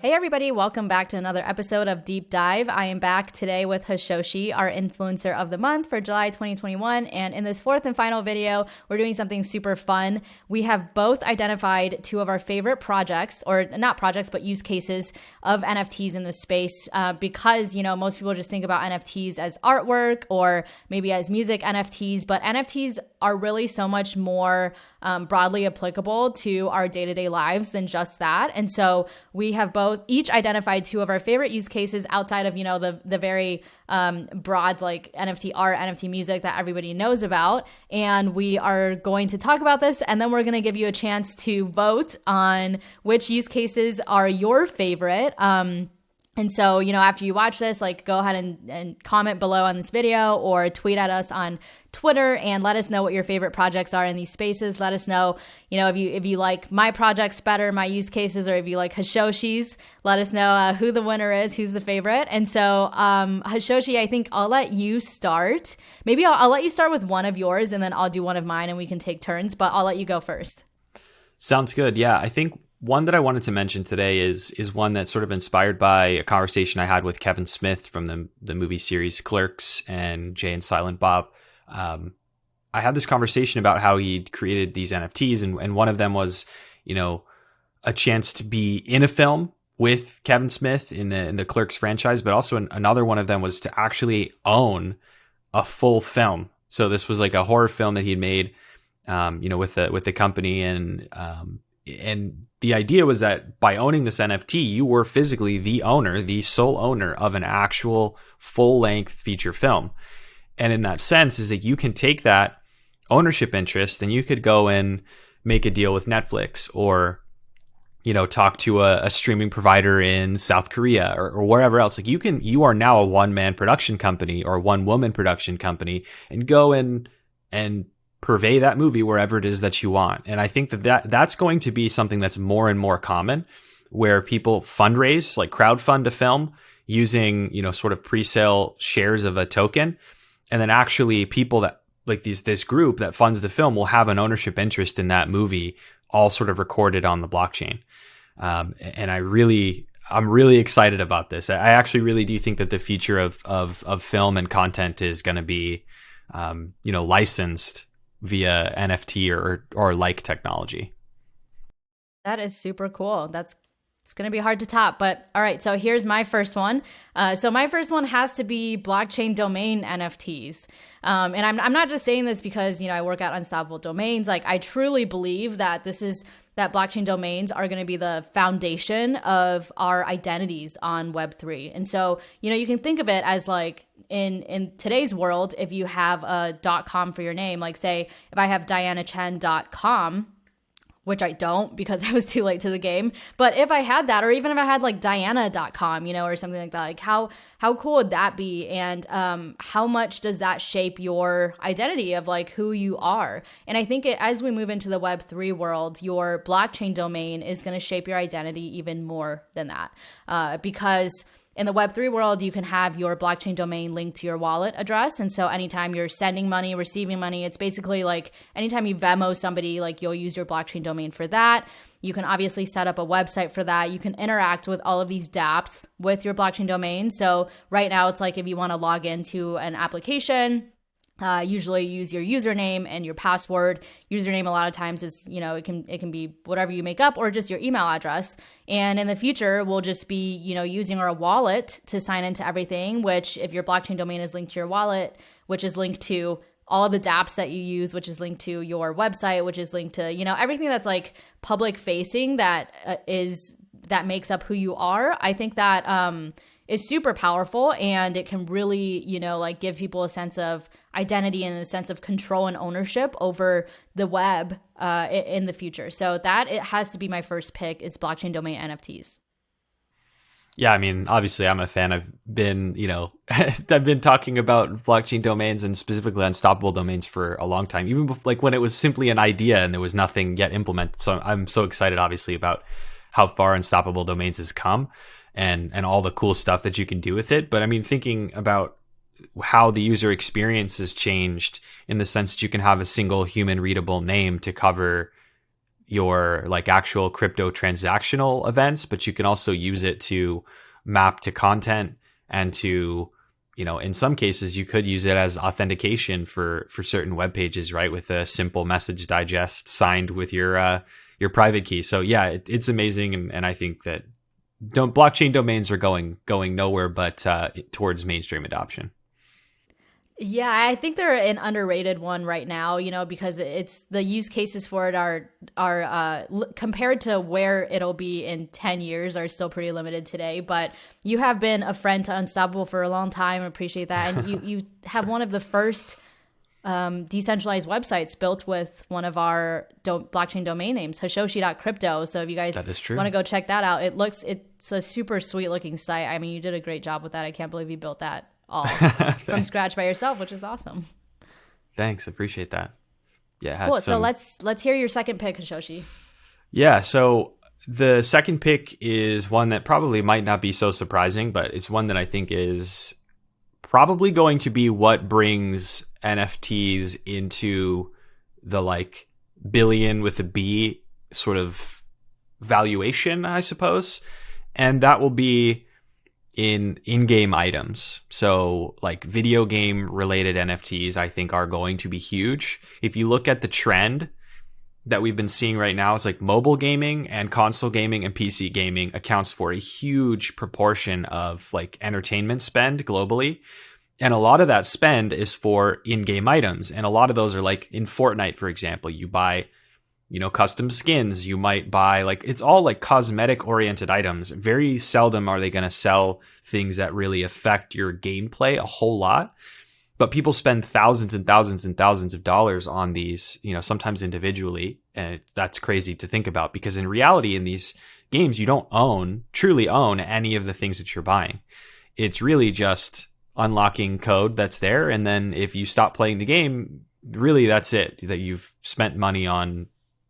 Hey everybody, welcome back to another episode of Deep Dive. I am back today with Hashoshi, our influencer of the month for July 2021. And in this fourth and final video, we're doing something super fun. We have both identified two of our favorite projects, or not projects, but use cases of NFTs in this space because, you know, most people just think about NFTs as artwork or maybe as music NFTs, but NFTs are really so much more broadly applicable to our day-to-day lives than just that. And so we have both each identified two of our favorite use cases outside of, you know, the very broad like NFT art, NFT music that everybody knows about. And we are going to talk about this, and then we're going to give you a chance to vote on which use cases are your favorite. And so, you know, after you watch this, like go ahead and comment below on this video or tweet at us on Twitter and let us know what your favorite projects are in these spaces. Let us know, you know, if you like my projects better, my use cases, or if you like Hashoshi's, let us know who the winner is, who's the favorite. And so, Hashoshi, I think I'll let you start. Maybe I'll let you start with one of yours and then I'll do one of mine and we can take turns, but I'll let you go first. Sounds good. Yeah, I think one that I wanted to mention today is one that's sort of inspired by a conversation I had with Kevin Smith from the movie series Clerks and Jay and Silent Bob. I had this conversation about how he'd created these NFTs, and one of them was, you know, a chance to be in a film with Kevin Smith in the Clerks franchise, but also another one of them was to actually own a full film. So this was like a horror film that he'd made, you know, with the company, and the idea was that by owning this NFT, you were physically the sole owner of an actual full-length feature film. And in that sense is that you can take that ownership interest and you could go and make a deal with Netflix or, you know, talk to a streaming provider in South Korea or wherever else. Like you are now a one-man production company or one-woman production company and go and purvey that movie wherever it is that you want. And I think that's going to be something that's more and more common, where people fundraise, like crowdfund a film using, you know, sort of pre-sale shares of a token. And then actually people that like this group that funds the film will have an ownership interest in that movie, all sort of recorded on the blockchain. And I'm really excited about this. I actually really do think that the future of film and content is going to be, you know, licensed via NFT or like technology. That is super cool. It's going to be hard to top, but all right. So here's my first one. So my first one has to be blockchain domain NFTs. And I'm not just saying this because, you know, I work at Unstoppable Domains. Like I truly believe that that blockchain domains are going to be the foundation of our identities on Web3. And so, you know, you can think of it as like in today's world, if you have a .com for your name, like say if I have dianachen.com, which I don't because I was too late to the game. But if I had that, or even if I had like Diana.com, you know, or something like that, like how cool would that be? And how much does that shape your identity of like who you are? And I think as we move into the Web3 world, your blockchain domain is going to shape your identity even more than that because in the Web3 world, you can have your blockchain domain linked to your wallet address. And so anytime you're sending money, receiving money, it's basically like anytime you Venmo somebody, like you'll use your blockchain domain for that. You can obviously set up a website for that. You can interact with all of these dApps with your blockchain domain. So right now it's like if you want to log into an application, usually use your username and your password. Username a lot of times is, you know, it can be whatever you make up or just your email address. And in the future, we'll just be, you know, using our wallet to sign into everything, which if your blockchain domain is linked to your wallet, which is linked to all of the dApps that you use, which is linked to your website, which is linked to, you know, everything that's like public facing that makes up who you are. I think that is super powerful, and it can really, you know, like give people a sense of identity and a sense of control and ownership over the web in the future. So that it has to be my first pick is blockchain domain NFTs. Yeah, I mean, obviously I'm a fan. I've been, you know, I've been talking about blockchain domains and specifically unstoppable domains for a long time, even before, like when it was simply an idea and there was nothing yet implemented. So I'm so excited, obviously, about how far unstoppable domains has come and all the cool stuff that you can do with it. But I mean, thinking about how the user experience has changed in the sense that you can have a single human readable name to cover, your like actual crypto transactional events, but you can also use it to map to content and to, in some cases you could use it as authentication for certain web pages, right? With a simple message digest signed with your private key. So yeah, it's amazing. And I think that blockchain domains are going nowhere but towards mainstream adoption. Yeah, I think they're an underrated one right now, because it's the use cases for it are compared to where it'll be in 10 years are still pretty limited today. But you have been a friend to Unstoppable for a long time. I appreciate that. And you have one of the first decentralized websites built with one of our blockchain domain names, Hashoshi.crypto. So if you guys want to go check that out, it's a super sweet looking site. I mean, you did a great job with that. I can't believe you built that all from scratch by yourself, which is awesome. Thanks, appreciate that. Yeah, cool. So let's hear your second pick, Hashoshi. Yeah, so the second pick is one that probably might not be so surprising, but it's one that I think is probably going to be what brings NFTs into the like billion with a B sort of valuation, I suppose. And that will be in-game items. So like video game related NFTs, I think are going to be huge. If you look at the trend that we've been seeing right now, it's like mobile gaming and console gaming and PC gaming accounts for a huge proportion of like entertainment spend globally. And a lot of that spend is for in-game items. And a lot of those are like in Fortnite, for example, you buy custom skins. You might buy it's all like cosmetic oriented items. Very seldom are they going to sell things that really affect your gameplay a whole lot. But people spend thousands and thousands and thousands of dollars on these, sometimes individually. And that's crazy to think about because in reality, in these games, you don't truly own any of the things that you're buying. It's really just unlocking code that's there. And then if you stop playing the game, really that's it, that you've spent money on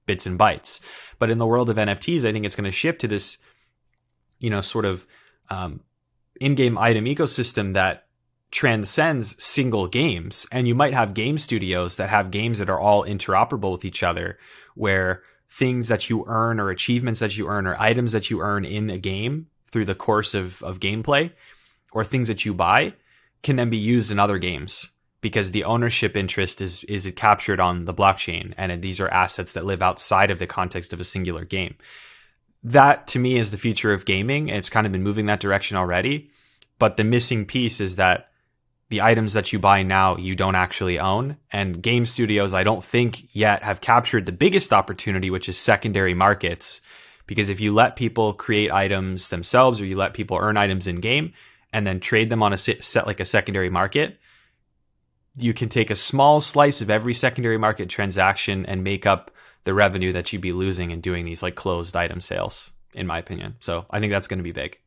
bits and bytes. But in the world of NFTs, I think it's going to shift to this, sort of in-game item ecosystem that transcends single games. And you might have game studios that have games that are all interoperable with each other, where things that you earn or achievements that you earn or items that you earn in a game through the course of gameplay or things that you buy can then be used in other games, because the ownership interest is captured on the blockchain, and these are assets that live outside of the context of a singular game. That, to me, is the future of gaming, and it's kind of been moving that direction already. But the missing piece is that the items that you buy now, you don't actually own. And game studios, I don't think yet have captured the biggest opportunity, which is secondary markets. Because if you let people create items themselves, or you let people earn items in game and then trade them on a set like a secondary market, you can take a small slice of every secondary market transaction and make up the revenue that you'd be losing in doing these like closed item sales, in my opinion. So I think that's going to be big.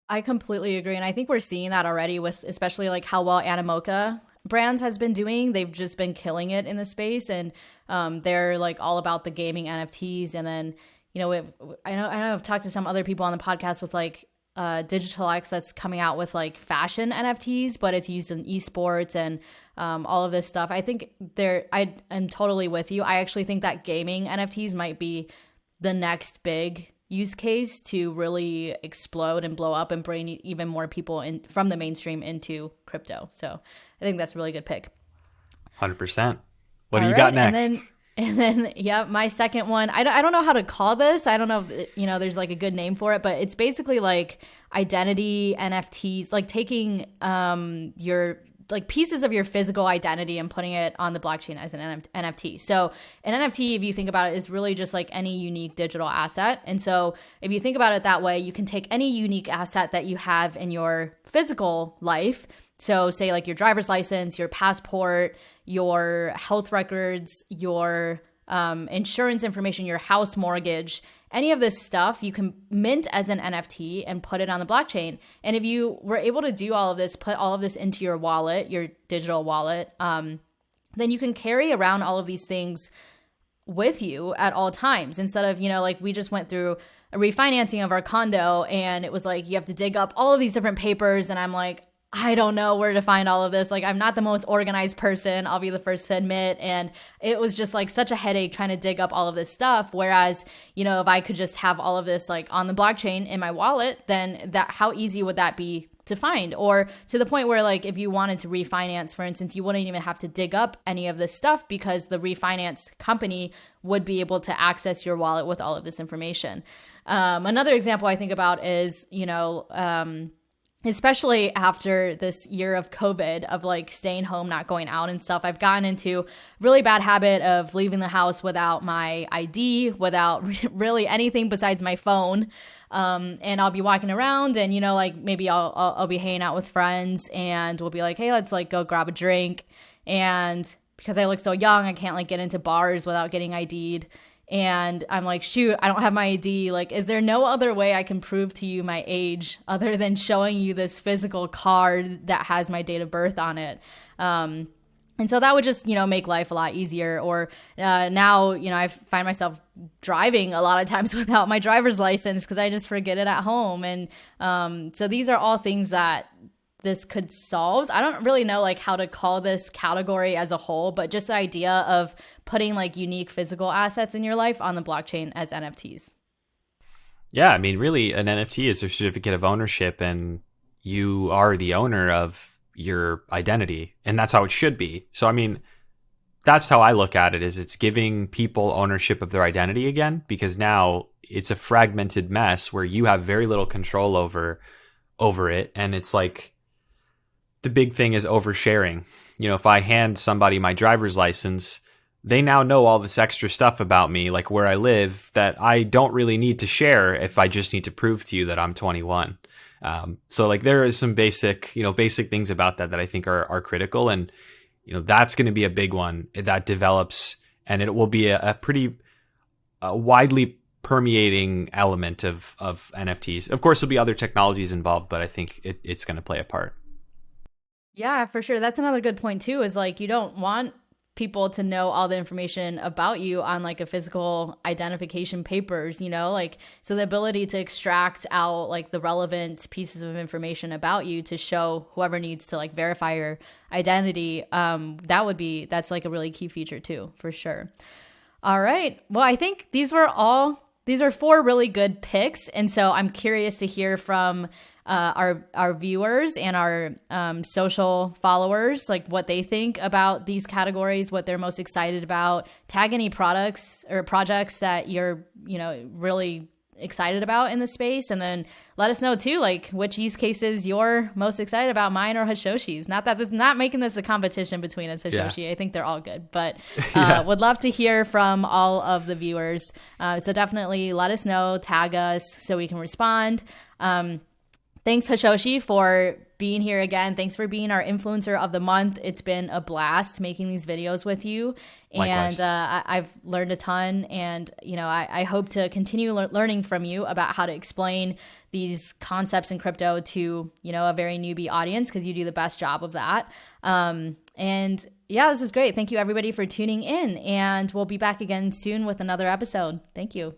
I completely agree. And I think we're seeing that already with especially like how well Animoca Brands has been doing. They've just been killing it in the space. And they're like all about the gaming NFTs. And then, I know I've talked to some other people on the podcast with like Digital X that's coming out with like fashion NFTs, but it's used in esports and all of this stuff. I think I am totally with you. I actually think that gaming NFTs might be the next big use case to really explode and blow up and bring even more people in from the mainstream into crypto. So I think that's a really good pick. 100%. What do you got next? And then, yeah, my second one, I don't know how to call this. I don't know if, there's like a good name for it, but it's basically like identity NFTs, like taking your like pieces of your physical identity and putting it on the blockchain as an NFT. So an NFT, if you think about it, is really just like any unique digital asset. And so if you think about it that way, you can take any unique asset that you have in your physical life. So say like your driver's license, your passport, your health records, your insurance information, your house mortgage, any of this stuff you can mint as an NFT and put it on the blockchain. And if you were able to do all of this, put all of this into your wallet, your digital wallet, then you can carry around all of these things with you at all times instead of, like we just went through a refinancing of our condo and it was like you have to dig up all of these different papers and I'm like, I don't know where to find all of this. Like, I'm not the most organized person, I'll be the first to admit. And it was just like such a headache trying to dig up all of this stuff. Whereas, if I could just have all of this like on the blockchain in my wallet, then how easy would that be to find? Or to the point where, like, if you wanted to refinance, for instance, you wouldn't even have to dig up any of this stuff because the refinance company would be able to access your wallet with all of this information. Another example I think about is, especially after this year of COVID, of like staying home, not going out and stuff, I've gotten into really bad habit of leaving the house without my ID, without really anything besides my phone. And I'll be walking around and, like maybe I'll be hanging out with friends and we'll be like, hey, let's like go grab a drink. And because I look so young, I can't like get into bars without getting ID'd. And I'm like, shoot, I don't have my ID. Like, is there no other way I can prove to you my age other than showing you this physical card that has my date of birth on it? And so that would just, make life a lot easier. Or now, I find myself driving a lot of times without my driver's license because I just forget it at home. And so these are all things that this could solve. I don't really know like how to call this category as a whole, but just the idea of putting like unique physical assets in your life on the blockchain as NFTs. Yeah, I mean, really, an NFT is a certificate of ownership, and you are the owner of your identity, and that's how it should be. So, I mean, that's how I look at it, is it's giving people ownership of their identity again, because now it's a fragmented mess where you have very little control over it, and it's like, the big thing is oversharing. If I hand somebody my driver's license, they now know all this extra stuff about me, like where I live, that I don't really need to share if I just need to prove to you that I'm 21. So like there is some basic things about that I think are critical. And, that's going to be a big one that develops, and it will be a pretty widely permeating element of NFTs. Of course, there'll be other technologies involved, but I think it's going to play a part. Yeah, for sure. That's another good point too, is like you don't want people to know all the information about you on like a physical identification papers, like, so the ability to extract out like the relevant pieces of information about you to show whoever needs to like verify your identity, that's like a really key feature too, for sure. All right. Well, I think these are 4 really good picks. And so I'm curious to hear from our viewers and our social followers, like what they think about these categories, what they're most excited about. Tag any products or projects that you're, really excited about in the space. And then let us know too, like which use cases you're most excited about, mine or Hashoshi's. Not making this a competition between us, Hashoshi. Yeah. I think they're all good, but would love to hear from all of the viewers. So definitely let us know, tag us so we can respond. Thanks, Hashoshi, for being here again. Thanks for being our influencer of the month. It's been a blast making these videos with you. Likewise. And I've learned a ton. And, I hope to continue learning from you about how to explain these concepts in crypto to, a very newbie audience, because you do the best job of that. And yeah, this is great. Thank you, everybody, for tuning in. And we'll be back again soon with another episode. Thank you.